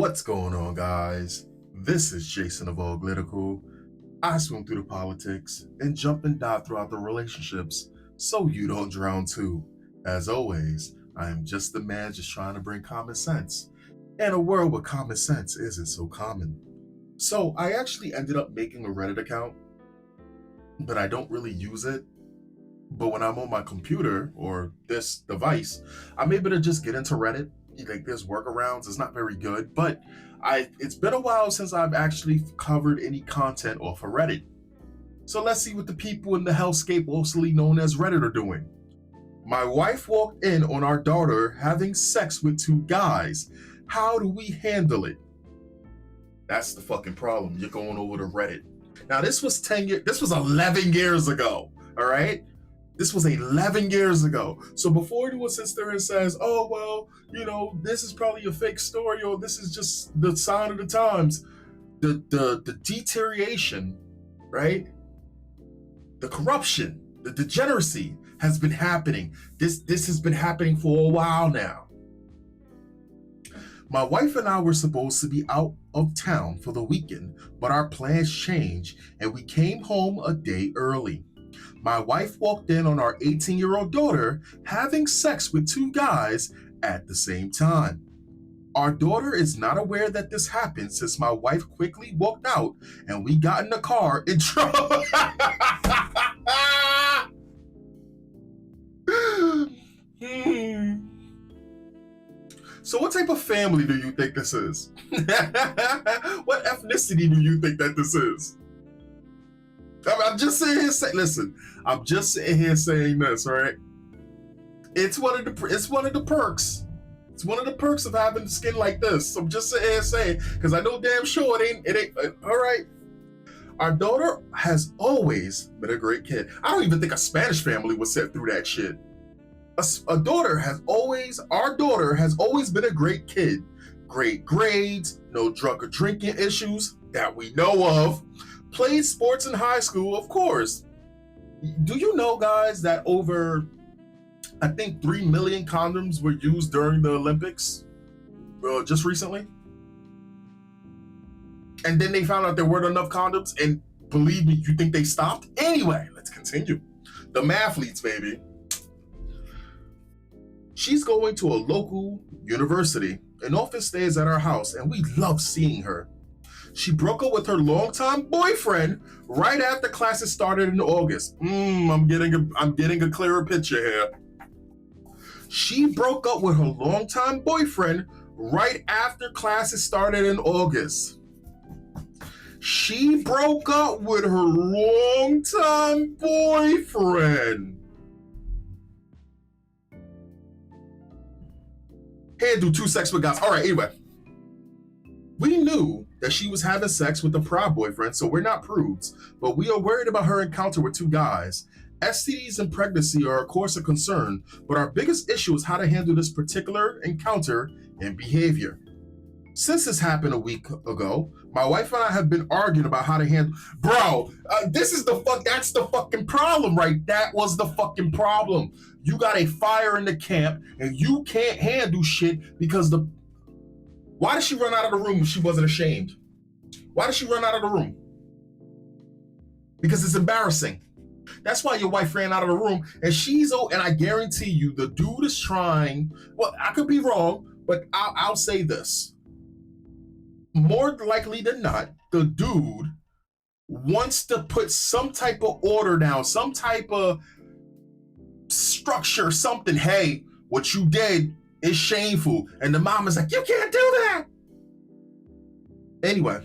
What's going on, guys? This is Jason of Political. I swim through the politics and jump and dive throughout the relationships so you don't drown too. As always, I am just the man just trying to bring common sense in a world where common sense isn't so common. So I actually ended up making a Reddit account, but I don't really use it. But when I'm on my computer or this device, I'm able to just get into Reddit. Like there's workarounds. It's not very good, but it's been a while since I've actually covered any content off of Reddit. So let's see what the people in the hellscape, also known as Reddit, are doing. My wife walked in on our daughter having sex with two guys. How do we handle it? That's the fucking problem. You're going over to Reddit. Now this was 11 years ago. All right. This was 11 years ago. So before anyone sits there and says, oh, well, this is probably a fake story or this is just the sign of the times, the deterioration, right? The corruption, the degeneracy has been happening. This has been happening for a while now. My wife and I were supposed to be out of town for the weekend, but our plans changed and we came home a day early. My wife walked in on our 18-year-old daughter having sex with two guys at the same time. Our daughter is not aware that this happened since my wife quickly walked out and we got in the car and drove. So what type of family do you think this is? What ethnicity do you think that this is? I'm just sitting here saying, listen, I'm just sitting here saying this, right? It's one of the perks. It's one of the perks of having skin like this. I'm just sitting here saying, because I know damn sure it ain't, all right. Our daughter has always been a great kid. I don't even think a Spanish family would sit through that shit. Our daughter has always been a great kid. Great grades, no drug or drinking issues that we know of. Played sports in high school, of course. Do you know, guys, that over, I think, 3 million condoms were used during the Olympics just recently? And then they found out there weren't enough condoms, and believe me, you think they stopped? Anyway, let's continue. The mathletes, baby. She's going to a local university and often stays at our house, and we love seeing her. She broke up with her longtime boyfriend right after classes started in August. I'm getting a clearer picture here. She broke up with her longtime boyfriend right after classes started in August. She broke up with her longtime boyfriend. Handle 2 sex with guys. All right, anyway. We knew that she was having sex with a prior boyfriend, so we're not prudes, but we are worried about her encounter with 2 guys. STDs and pregnancy are, of course, a concern, but our biggest issue is how to handle this particular encounter and behavior. Since this happened a week ago, my wife and I have been arguing about how to handle. Bro, that's the fucking problem, right? That was the fucking problem. You got a fire in the camp, and you can't handle shit because Why did she run out of the room if she wasn't ashamed? Why did she run out of the room? Because it's embarrassing. That's why your wife ran out of the room, and I guarantee you the dude is trying, well, I could be wrong, but I'll say this. More likely than not, the dude wants to put some type of order down, some type of structure, something. Hey, what you did is shameful. And the mom is like, you can't do that. Anyway,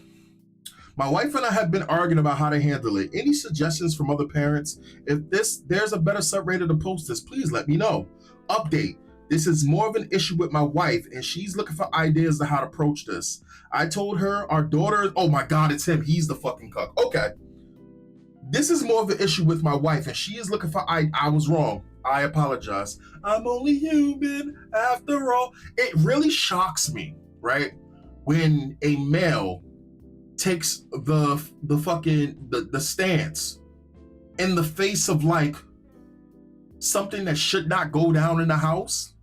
my wife and I have been arguing about how to handle it. Any suggestions from other parents? If there's a better subreddit to post this, please let me know. Update. This is more of an issue with my wife, and she's looking for ideas on how to approach this. I told her our daughter, oh my God, it's him. He's the fucking cuck. Okay. This is more of an issue with my wife, and she is looking for, I was wrong. I apologize. I'm only human after all. It really shocks me, right? When a male takes the stance in the face of like something that should not go down in the house,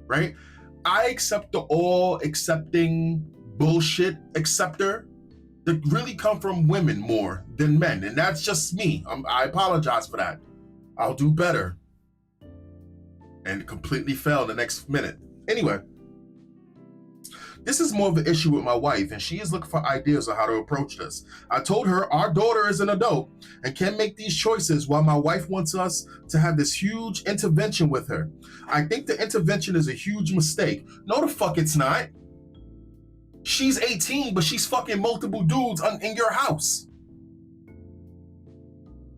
right? I accept the all accepting bullshit acceptor that really come from women more than men. And that's just me. I apologize for that. I'll do better. And completely fell the next minute. Anyway, this is more of an issue with my wife, and she is looking for ideas on how to approach this. I told her our daughter is an adult and can make these choices, while my wife wants us to have this huge intervention with her. I think the intervention is a huge mistake. No, the fuck it's not. She's 18, but she's fucking multiple dudes in your house.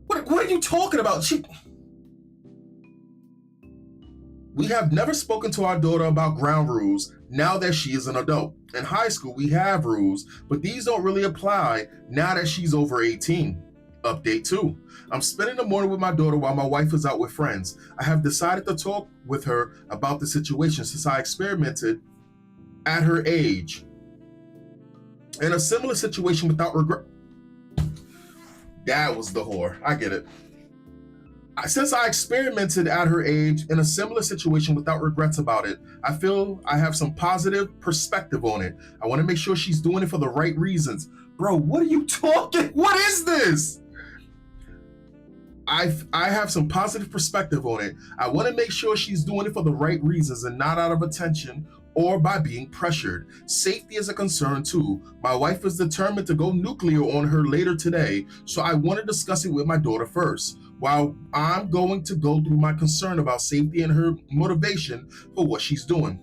What are you talking about? We have never spoken to our daughter about ground rules now that she is an adult. In high school, we have rules, but these don't really apply now that she's over 18. Update 2. I'm spending the morning with my daughter while my wife is out with friends. I have decided to talk with her about the situation since I experimented at her age in a similar situation without regret. That was the whore. I get it. Since I experimented at her age in a similar situation without regrets about it, I feel I have some positive perspective on it. I want to make sure she's doing it for the right reasons. Bro, what are you talking? What is this? I have some positive perspective on it. I want to make sure she's doing it for the right reasons and not out of attention or by being pressured. Safety is a concern too. My wife is determined to go nuclear on her later today, so I want to discuss it with my daughter first. While I'm going to go through my concern about safety and her motivation for what she's doing,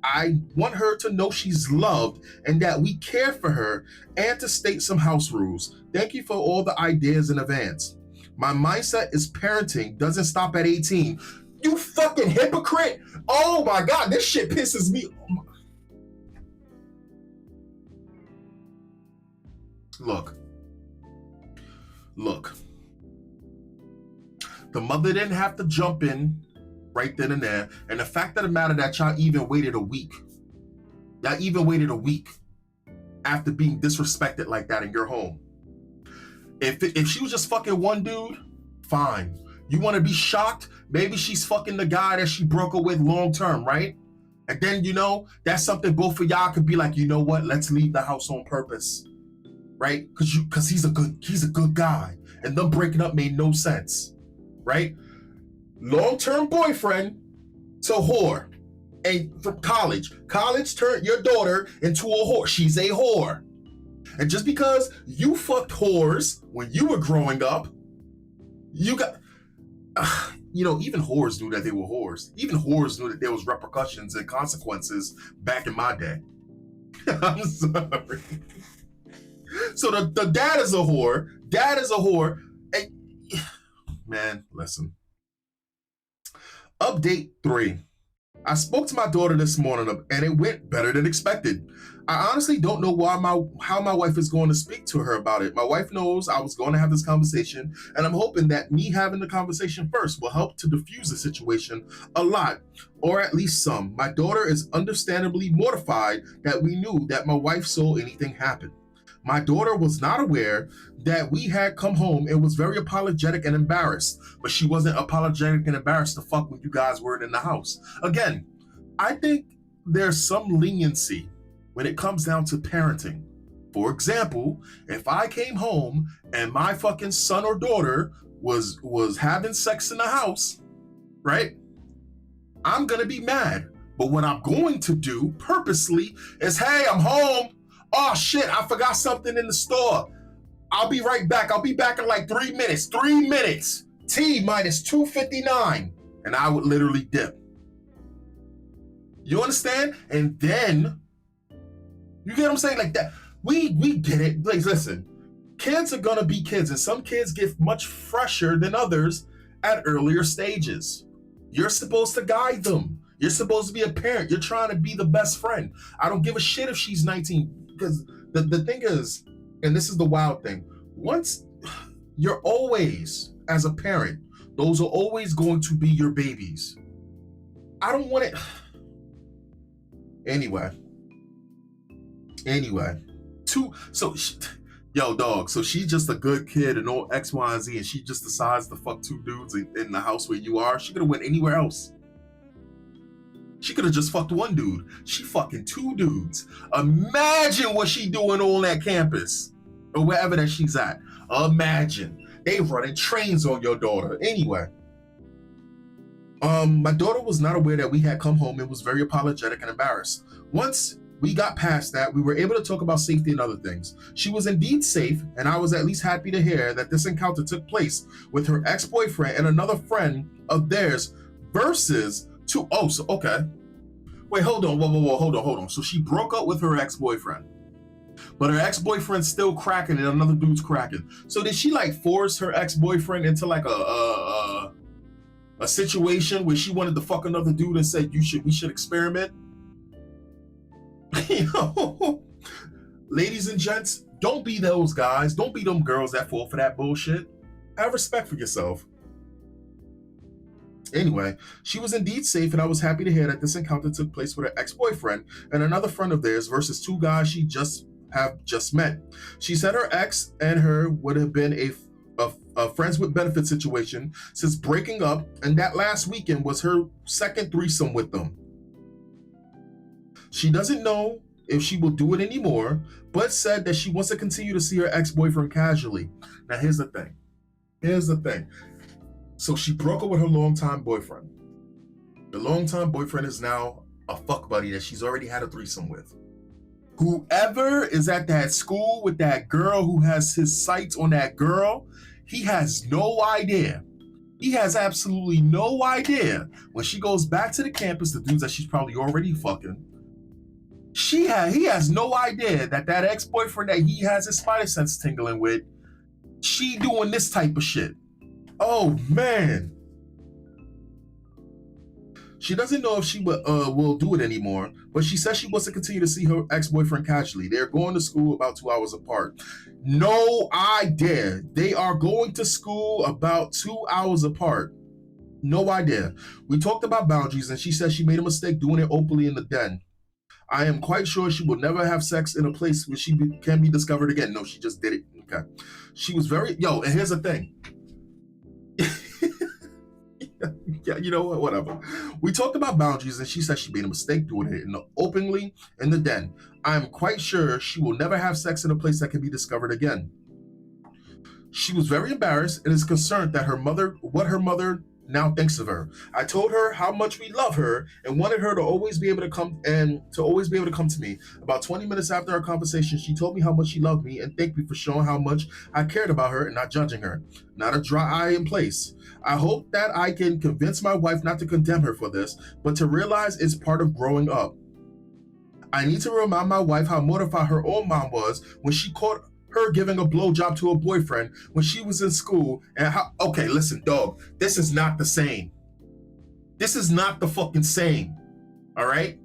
I want her to know she's loved and that we care for her, and to state some house rules. Thank you for all the ideas in advance. My mindset is parenting doesn't stop at 18. You fucking hypocrite. Oh my God, this shit pisses me. Look. The mother didn't have to jump in right then and there. And the fact of the matter that y'all even waited a week. Y'all even waited a week after being disrespected like that in your home. If she was just fucking one dude, fine. You want to be shocked? Maybe she's fucking the guy that she broke up with long term, right? And then, that's something both of y'all could be like, you know what? Let's leave the house on purpose, right? Because he's a good guy. And them breaking up made no sense, right? Long-term boyfriend to whore. And from college turned your daughter into a whore. She's a whore. And just because you fucked whores when you were growing up, you got... even whores knew that they were whores. Even whores knew that there was repercussions and consequences back in my day. I'm sorry. So the dad is a whore. Dad is a whore. And, man, listen. Update 3. I spoke to my daughter this morning and it went better than expected. I honestly don't know how my wife is going to speak to her about it. My wife knows I was going to have this conversation, and I'm hoping that me having the conversation first will help to diffuse the situation a lot, or at least some. My daughter is understandably mortified that we knew that my wife saw anything happen. My daughter was not aware that we had come home and was very apologetic and embarrassed, but she wasn't apologetic and embarrassed to fuck when you guys weren't in the house. Again, I think there's some leniency when it comes down to parenting. For example, if I came home and my fucking son or daughter was having sex in the house, right? I'm gonna be mad. But what I'm going to do purposely is, hey, I'm home. Oh shit, I forgot something in the store. I'll be right back. I'll be back in like 3 minutes. 3 minutes. T minus 2:59. And I would literally dip. You understand? And then, you get what I'm saying? Like that. We get it. Like, listen, kids are gonna be kids, and some kids get much fresher than others at earlier stages. You're supposed to guide them. You're supposed to be a parent. You're trying to be the best friend. I don't give a shit if she's 19, because the thing is, and this is the wild thing, once you're always, as a parent, those are always going to be your babies. I don't want it. Anyway, yo, dog, so she's just a good kid and all X, Y, and Z, and she just decides to fuck two dudes in the house where you are. She could have went anywhere else. She could have just fucked one dude. She fucking two dudes. Imagine what she doing on that campus or wherever that she's at. Imagine. They running trains on your daughter. Anyway, my daughter was not aware that we had come home and was very apologetic and embarrassed. Once we got past that, we were able to talk about safety and other things. She was indeed safe, and I was at least happy to hear that this encounter took place with her ex-boyfriend and another friend of theirs versus two. Oh, so okay. Wait, hold on. Whoa, hold on. So she broke up with her ex-boyfriend, but her ex-boyfriend's still cracking and another dude's cracking. So did she like force her ex-boyfriend into like a situation where she wanted to fuck another dude and said we should experiment? You know, ladies and gents, don't be those guys. Don't be them girls that fall for that bullshit. Have respect for yourself. Anyway, she was indeed safe, and I was happy to hear that this encounter took place with her ex-boyfriend and another friend of theirs versus two guys she just met. She said her ex and her would have been a friends with benefits situation since breaking up, and that last weekend was her second threesome with them. She doesn't know if she will do it anymore, but said that she wants to continue to see her ex-boyfriend casually. Now, here's the thing. So she broke up with her longtime boyfriend. The longtime boyfriend is now a fuck buddy that she's already had a threesome with. Whoever is at that school with that girl who has his sights on that girl, he has no idea. He has absolutely no idea. When she goes back to the campus, the dudes that she's probably already fucking, he has no idea that ex-boyfriend that he has his spider sense tingling with, she doing this type of shit. Oh man. She doesn't know if she will do it anymore, but she says she wants to continue to see her ex-boyfriend casually. They're going to school about 2 hours apart. No idea. They are going to school about 2 hours apart. No idea. We talked about boundaries, and she says she made a mistake doing it openly in the den. I am quite sure she will never have sex in a place where she can be discovered again. No, she just did it. Okay. She was and here's the thing. Yeah, you know what? Whatever. We talked about boundaries, and she said she made a mistake doing it openly in the den. I am quite sure she will never have sex in a place that can be discovered again. She was very embarrassed and is concerned that what her mother now thinks of her. I told her how much we love her and wanted her to always be able to come to me. About 20 minutes after our conversation, she told me how much she loved me and thanked me for showing how much I cared about her and not judging her. Not a dry eye in place. I hope that I can convince my wife not to condemn her for this, but to realize it's part of growing up. I need to remind my wife how mortified her own mom was when she caught her giving a blowjob to a boyfriend when she was in school, and okay, listen, dog, this is not the same. This is not the fucking same. All right?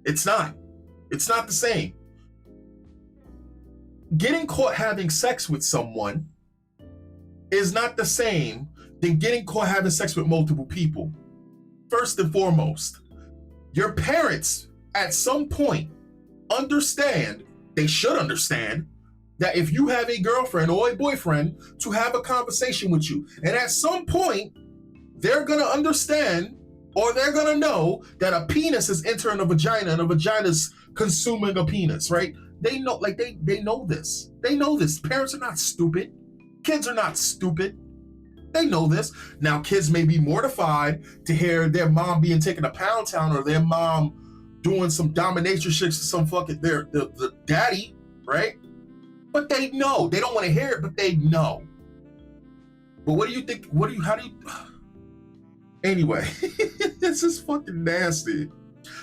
It's not the same. Getting caught having sex with someone is not the same than getting caught having sex with multiple people. First and foremost, your parents at some point they should understand that if you have a girlfriend or a boyfriend, to have a conversation with you. And at some point, they're going to understand, or they're going to know that a penis is entering a vagina and a vagina is consuming a penis, right? They know, like they know this. They know this. Parents are not stupid. Kids are not stupid. They know this. Now, kids may be mortified to hear their mom being taken to Pound Town, or their mom doing some dominatrix shit to some fucking the daddy, right? But they know. They don't want to hear it, but they know. But what do you think? Anyway, this is fucking nasty.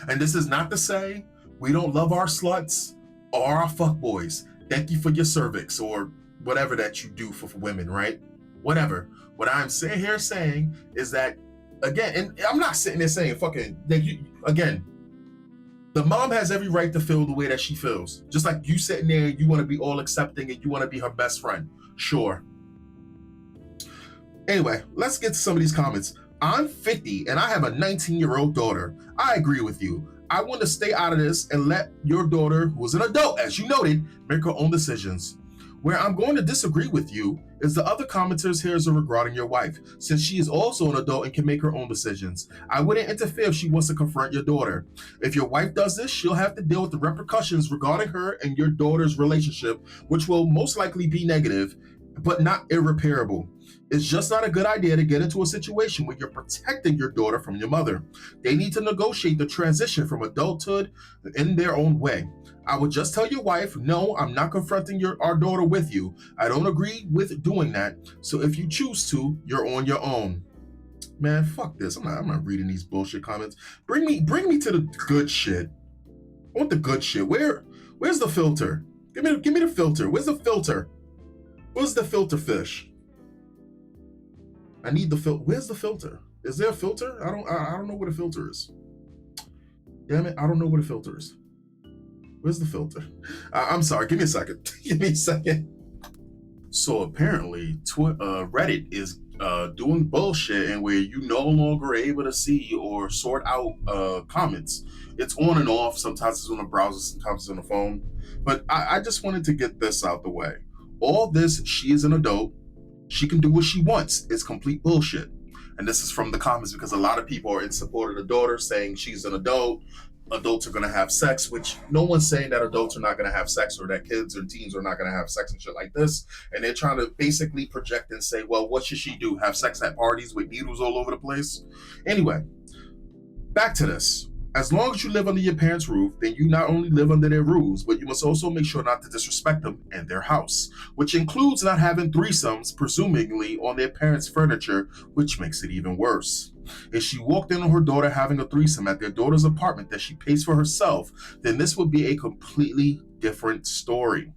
And this is not to say we don't love our sluts or our fuckboys. Thank you for your cervix or whatever that you do for women, right? Whatever. What I'm saying is that, again, and I'm not sitting there saying again, the mom has every right to feel the way that she feels. Just like you sitting there, you want to be all accepting and you want to be her best friend. Sure. Anyway, let's get to some of these comments. I'm 50 and I have a 19-year-old daughter. I agree with you. I want to stay out of this and let your daughter, who's an adult, as you noted, make her own decisions. Where I'm going to disagree with you is the other commenters here are regarding your wife, since she is also an adult and can make her own decisions. I wouldn't interfere if she wants to confront your daughter. If your wife does this, she'll have to deal with the repercussions regarding her and your daughter's relationship, which will most likely be negative, but not irreparable. It's just not a good idea to get into a situation where you're protecting your daughter from your mother. They need to negotiate the transition from adulthood in their own way. I would just tell your wife, no, I'm not confronting our daughter with you. I don't agree with doing that. So if you choose to, you're on your own. Man, fuck this. I'm not reading these bullshit comments. Bring me to the good shit. I want the good shit. Where's the filter? Give me the filter. Where's the filter? Where's the filter fish? I need the filter. Where's the filter? Is there a filter? I don't know what a filter is. Damn it, I don't know what a filter is. Where's the filter? I'm sorry, give me a second. Give me a second. So apparently, Reddit is doing bullshit and where you no longer are able to see or sort out comments. It's on and off. Sometimes it's on the browser, sometimes it's on the phone. But I just wanted to get this out the way. All this, she is an adult. She can do what she wants. It's complete bullshit. And this is from the comments because a lot of people are in support of the daughter saying she's an adult. Adults are going to have sex, which no one's saying that adults are not going to have sex or that kids or teens are not going to have sex and shit like this. And they're trying to basically project and say, well, what should she do? Have sex at parties with needles all over the place? Anyway, back to this. As long as you live under your parents' roof, then you not only live under their rules, but you must also make sure not to disrespect them and their house, which includes not having threesomes, presumably on their parents' furniture, which makes it even worse. If she walked in on her daughter having a threesome at their daughter's apartment that she pays for herself, then this would be a completely different story.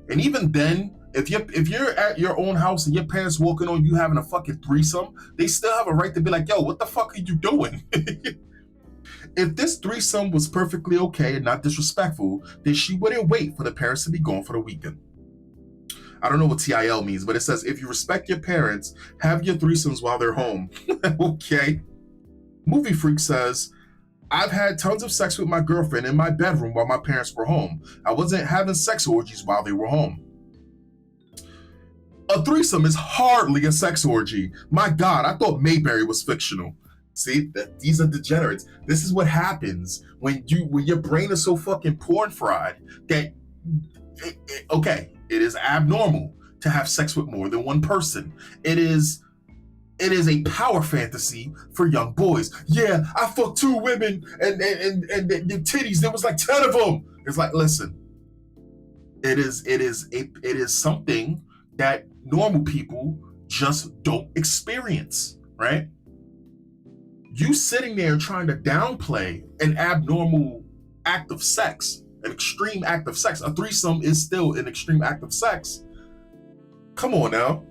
And even then, if you're at your own house and your parents walking on you having a fucking threesome, they still have a right to be like, yo, what the fuck are you doing? If this threesome was perfectly okay and not disrespectful, then she wouldn't wait for the parents to be gone for the weekend. I don't know what TIL means, but it says, if you respect your parents, have your threesomes while they're home. Okay. Movie Freak says, I've had tons of sex with my girlfriend in my bedroom while my parents were home. I wasn't having sex orgies while they were home. A threesome is hardly a sex orgy. My God, I thought Mayberry was fictional. See, these are degenerates. This is what happens when your brain is so fucking porn fried that it is abnormal to have sex with more than one person. It is a power fantasy for young boys. Yeah, I fucked 2 women and the titties. There was like 10 of them. It's like, listen, it is something that normal people just don't experience, right? You sitting there trying to downplay an abnormal act of sex, an extreme act of sex. A threesome is still an extreme act of sex. Come on now.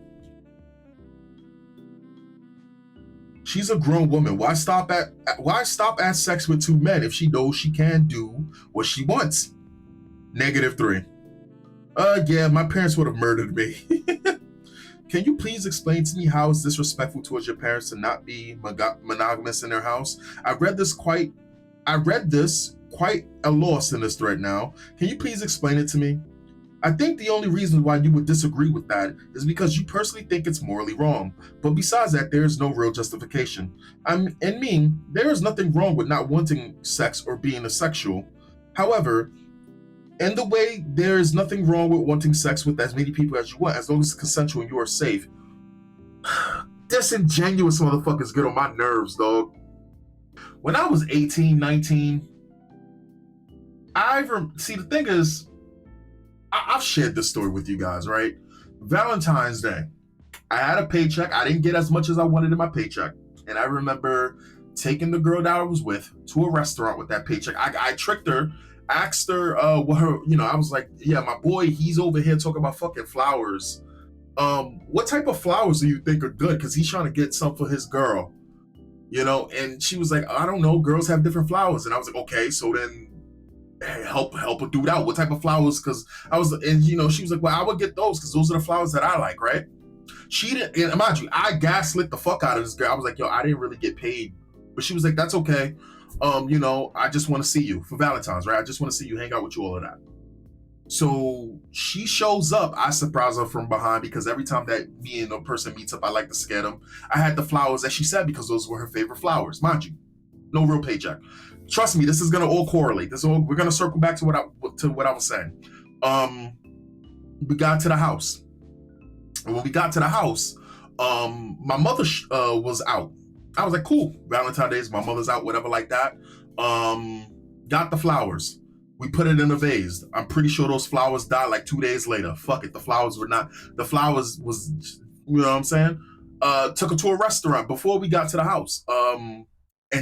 She's a grown woman. Why stop at sex with 2 men if she knows she can do what she wants? -3. Yeah, my parents would have murdered me. Can you please explain to me how it's disrespectful towards your parents to not be monogamous in their house? I read this quite a loss in this thread now. Can you please explain it to me? I think the only reason why you would disagree with that is because you personally think it's morally wrong. But besides that, there is no real justification. There is nothing wrong with not wanting sex or being asexual. However, in the way, there is nothing wrong with wanting sex with as many people as you want, as long as it's consensual and you are safe. Disingenuous motherfuckers get on my nerves, dog. When I was 18, 19, see, the thing is, I've shared this story with you guys, right? Valentine's Day, I had a paycheck. I didn't get as much as I wanted in my paycheck. And I remember taking the girl that I was with to a restaurant with that paycheck. I tricked her, asked her what her, I was like, yeah, my boy, he's over here talking about fucking flowers. What type of flowers do you think are good? Because he's trying to get some for his girl, and she was like, I don't know, girls have different flowers. And I was like, okay, so then help a dude out. What type of flowers? Because she was like, well, I would get those because those are the flowers that I like, right? She didn't, and mind you, I gaslit the fuck out of this girl. I was like, yo, I didn't really get paid. But she was like, that's okay. I just want to see you for Valentine's, right? I just want to see you, hang out with you, all of that. So she shows up. I surprise her from behind because every time that me and a person meets up, I like to scare them. I had the flowers that she said because those were her favorite flowers, mind you. No real paycheck. Trust me, this is gonna all correlate. We're gonna circle back to what I was saying. Um, we got to the house, and when we got to the house, my mother was out. I was like, cool, Valentine's Day is my mother's out, whatever like that. Um, got the flowers. We put it in a vase. I'm pretty sure those flowers died like 2 days later. Fuck it, the flowers were not. The flowers was, you know what I'm saying? Took her to a restaurant before we got to the house. And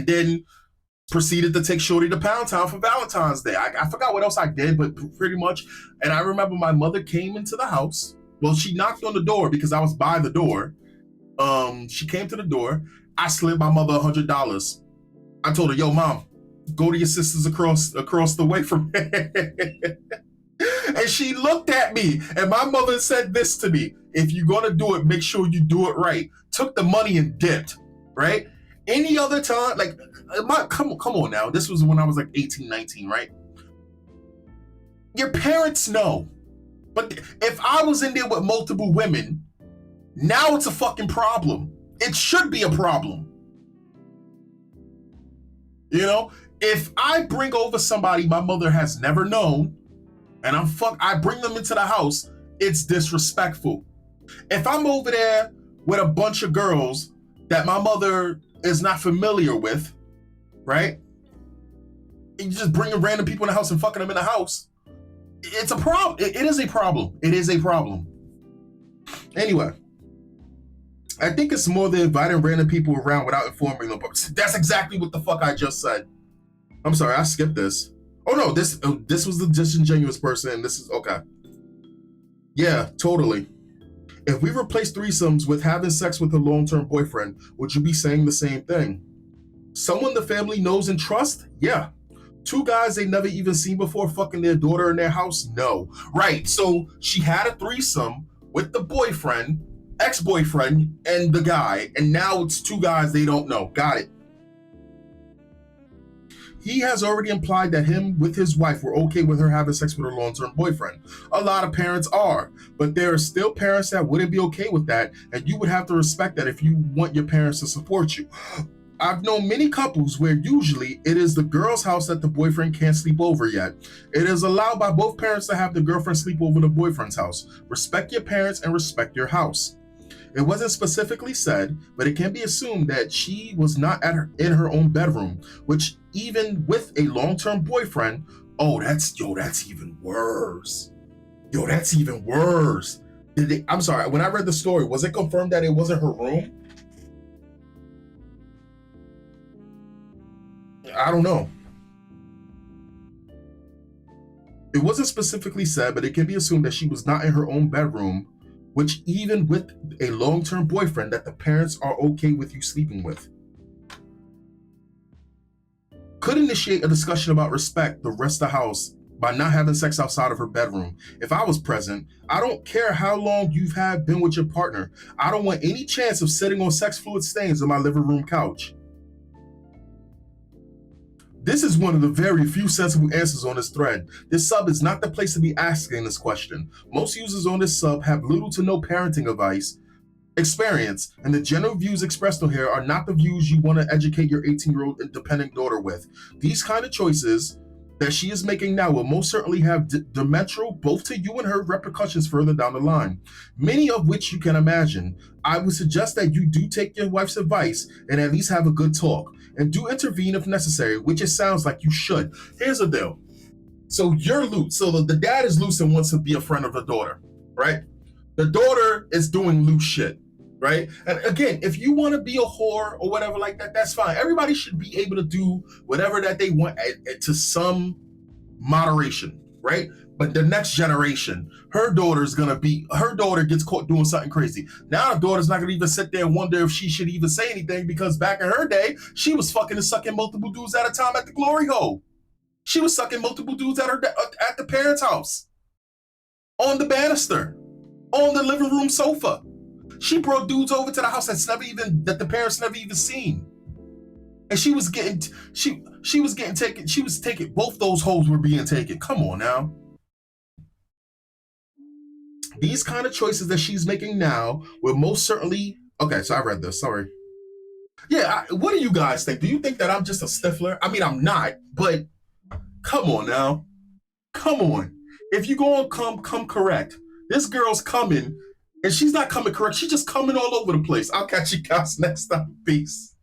then proceeded to take Shorty to Pound Town for Valentine's Day. I forgot what else I did, but pretty much. And I remember my mother came into the house. Well, she knocked on the door because I was by the door. She came to the door. I slid my mother $100. I told her, "Yo, mom, go to your sisters across the way from me." And she looked at me, and my mother said this to me: "If you're gonna do it, make sure you do it right." Took the money and dipped. Right? Any other time, like, come on now. This was when I was like 18, 19, right? Your parents know. But if I was in there with multiple women, now it's a fucking problem. It should be a problem. You know? If I bring over somebody my mother has never known, and I bring them into the house, it's disrespectful. If I'm over there with a bunch of girls that my mother is not familiar with, right? And you just bringing random people in the house and fucking them in the house. It's a problem. It is a problem. It is a problem. Anyway, I think it's more than inviting random people around without informing them. That's exactly what the fuck I just said. I'm sorry, I skipped this. Oh no, this was the disingenuous person. This is okay. Yeah, totally. If we replace threesomes with having sex with a long-term boyfriend, would you be saying the same thing? Someone the family knows and trusts? Yeah. Two guys they never even seen before fucking their daughter in their house? No. Right, so she had a threesome with the boyfriend, ex-boyfriend, and the guy, and now it's two guys they don't know. Got it. He has already implied that him with his wife were okay with her having sex with her long-term boyfriend. A lot of parents are, but there are still parents that wouldn't be okay with that, and you would have to respect that if you want your parents to support you. I've known many couples where usually it is the girl's house that the boyfriend can't sleep over yet. It is allowed by both parents to have the girlfriend sleep over the boyfriend's house. Respect your parents and respect your house. It wasn't specifically said, but it can be assumed that she was not in her own bedroom, which even with a long-term boyfriend, that's even worse. That's even worse. I'm sorry, when I read the story, was it confirmed that it wasn't her room? I don't know. It wasn't specifically said, but it can be assumed that she was not in her own bedroom, which even with a long-term boyfriend that the parents are okay with you sleeping with. Could initiate a discussion about respect the rest of the house by not having sex outside of her bedroom. If I was present, I don't care how long you've been with your partner. I don't want any chance of sitting on sex fluid stains on my living room couch. This is one of the very few sensible answers on this thread. This sub is not the place to be asking this question. Most users on this sub have little to no parenting advice, experience, and the general views expressed on here are not the views you want to educate your 18-year-old independent daughter with. These kind of choices that she is making now will most certainly have detrimental both to you and her repercussions further down the line, many of which you can imagine. I would suggest that you do take your wife's advice and at least have a good talk, and do intervene if necessary, which it sounds like you should. Here's the deal. So you're loose. So the dad is loose and wants to be a friend of the daughter, right? The daughter is doing loose shit, right? And again, if you want to be a whore or whatever like that, that's fine. Everybody should be able to do whatever that they want to some moderation, right? But the next generation, her daughter gets caught doing something crazy. Now her daughter's not gonna even sit there and wonder if she should even say anything, because back in her day, she was fucking and sucking multiple dudes at a time at the glory hole. She was sucking multiple dudes at the parents' house, on the banister, on the living room sofa. She brought dudes over to the house that the parents never even seen. And she was getting taken. Both those hoes were being taken. Come on now. These kind of choices that she's making now will most certainly. Okay, so I read this. Sorry. Yeah, what do you guys think? Do you think that I'm just a stiffler? I mean, I'm not, but come on now. Come on. If you go on come correct. This girl's coming, and she's not coming correct. She's just coming all over the place. I'll catch you guys next time. Peace.